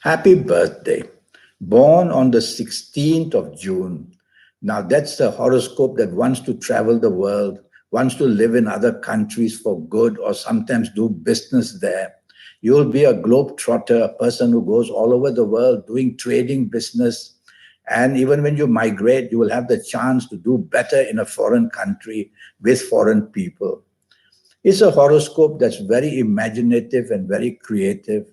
Happy birthday. Born on the 16th of June. Now, that's the horoscope that wants to travel the world, wants to live in other countries for good, or sometimes do business there. You'll be a globetrotter, a person who goes all over the world doing trading business. And even when you migrate, you will have the chance to do better in a foreign country with foreign people. It's a horoscope that's very imaginative and very creative.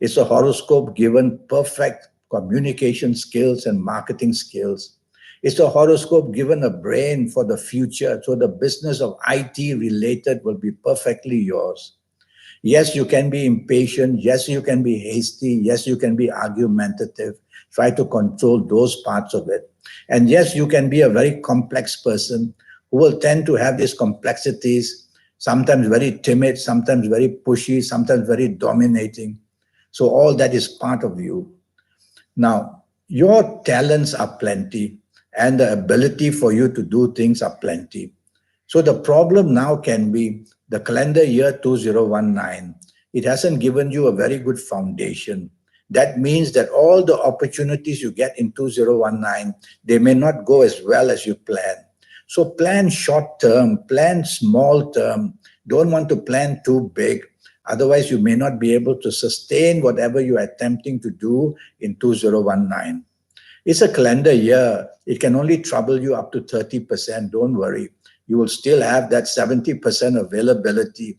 It's a horoscope given perfect communication skills and marketing skills. It's a horoscope given a brain for the future, so the business of IT related will be perfectly yours. Yes, you can be impatient. Yes, you can be hasty. Yes, you can be argumentative. Try to control those parts of it. And yes, you can be a very complex person who will tend to have these complexities, sometimes very timid, sometimes very pushy, sometimes very dominating. So, all that is part of you. Now, your talents are plenty, and the ability for you to do things are plenty. So the problem now can be the calendar year 2019. It hasn't given you a very good foundation. That means that all the opportunities you get in 2019, they may not go as well as you plan. So plan short term, plan small term. Don't want to plan too big. Otherwise, you may not be able to sustain whatever you are attempting to do in 2019. It's a calendar year. It can only trouble you up to 30%. Don't worry. You will still have that 70% availability.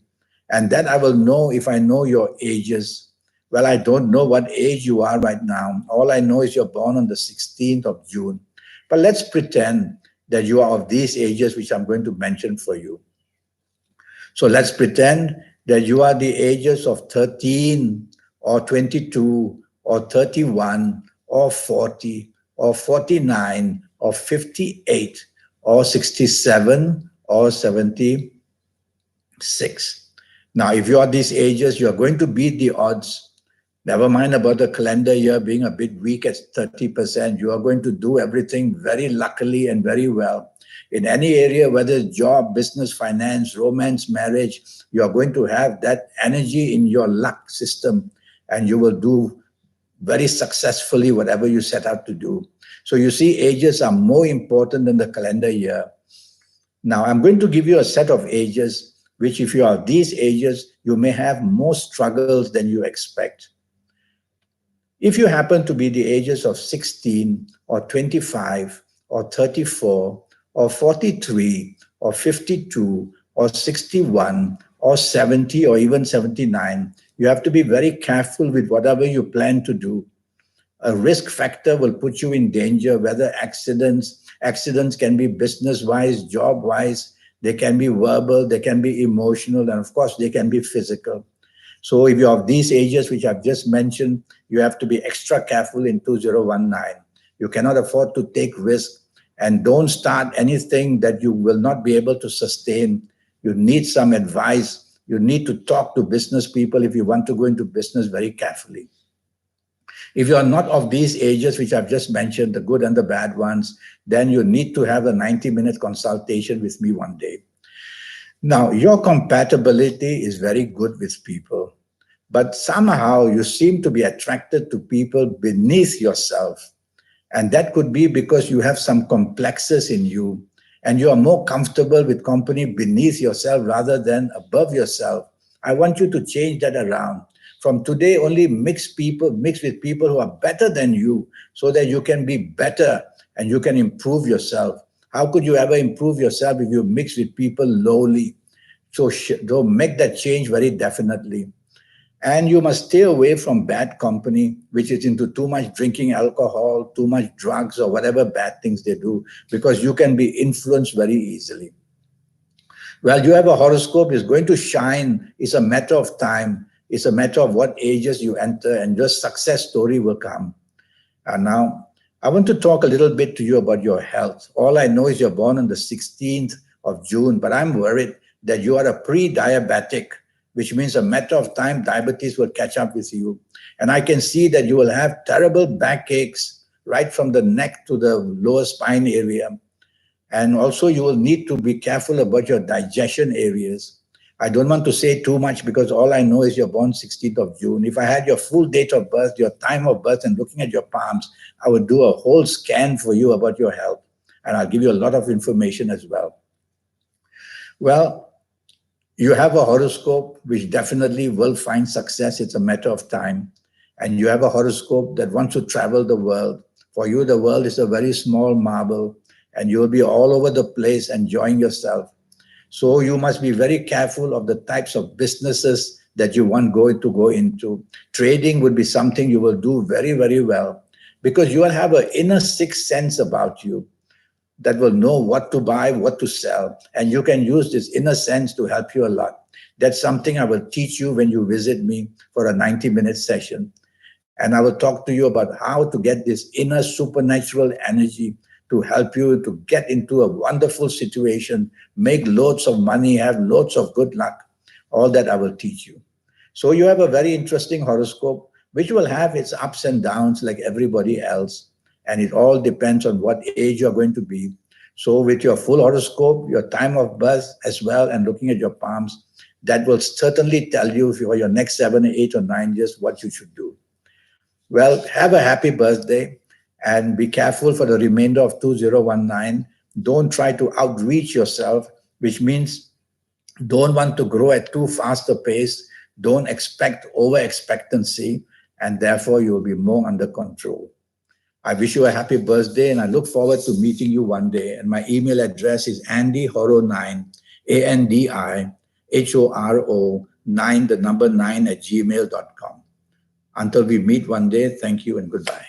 And then I will know if I know your ages. Well, I don't know what age you are right now. All I know is you're born on the 16th of June. But let's pretend that you are of these ages, which I'm going to mention for you. So let's pretend that you are the ages of 13 or 22 or 31 or 40 or 49 or 58 or 67 or 76. Now, if you are these ages, you are going to beat the odds. Never mind about the calendar year being a bit weak at 30%. You are going to do everything very luckily and very well. In any area, whether it's job, business, finance, romance, marriage, you are going to have that energy in your luck system and you will do very successfully whatever you set out to do. So you see, ages are more important than the calendar year. Now, I'm going to give you a set of ages, which if you are these ages, you may have more struggles than you expect. If you happen to be the ages of 16 or 25 or 34 or 43 or 52 or 61 or 70 or even 79, you have to be very careful with whatever you plan to do. A risk factor will put you in danger, whether accidents can be business wise, job wise, they can be verbal, they can be emotional, and of course they can be physical. So if you're of these ages which I've just mentioned, you have to be extra careful in 2019. You cannot afford to take risks, and don't start anything that you will not be able to sustain. You need some advice. You need to talk to business people if you want to go into business very carefully. If you are not of these ages, which I've just mentioned, the good and the bad ones, then you need to have a 90-minute consultation with me one day. Now, your compatibility is very good with people, but somehow you seem to be attracted to people beneath yourself. And that could be because you have some complexes in you and you are more comfortable with company beneath yourself rather than above yourself. I want you to change that around. From today, only mix with people who are better than you so that you can be better and you can improve yourself. How could you ever improve yourself if you mix with people lowly? So make that change very definitely. And you must stay away from bad company, which is into too much drinking alcohol, too much drugs, or whatever bad things they do, because you can be influenced very easily. Well, you have a horoscope, it's going to shine. It's a matter of time. It's a matter of what ages you enter, and your success story will come. And now, I want to talk a little bit to you about your health. All I know is you're born on the 16th of June, but I'm worried that you are a pre-diabetic, which means a matter of time, diabetes will catch up with you. And I can see that you will have terrible backaches right from the neck to the lower spine area. And also you will need to be careful about your digestion areas. I don't want to say too much because all I know is you're born 16th of June. If I had your full date of birth, your time of birth, and looking at your palms, I would do a whole scan for you about your health. And I'll give you a lot of information as well. Well, you have a horoscope which definitely will find success. It's a matter of time. And you have a horoscope that wants to travel the world. For you, the world is a very small marble, and you'll be all over the place enjoying yourself. So you must be very careful of the types of businesses that you want to go into. Trading would be something you will do very, very well because you will have an inner sixth sense about you that will know what to buy, what to sell. And you can use this inner sense to help you a lot. That's something I will teach you when you visit me for a 90-minute session. And I will talk to you about how to get this inner supernatural energy to help you to get into a wonderful situation, make loads of money, have loads of good luck. All that I will teach you. So you have a very interesting horoscope, which will have its ups and downs like everybody else. And it all depends on what age you're going to be. So with your full horoscope, your time of birth as well, and looking at your palms, that will certainly tell you for your next 7, 8, or 9 years what you should do. Well, have a happy birthday and be careful for the remainder of 2019. Don't try to outreach yourself, which means don't want to grow at too fast a pace. Don't expect over expectancy, and therefore you will be more under control. I wish you a happy birthday, and I look forward to meeting you one day. And my email address is andyhoro9, ANDIHORO 9, the number 9 @gmail.com. Until we meet one day, thank you and goodbye.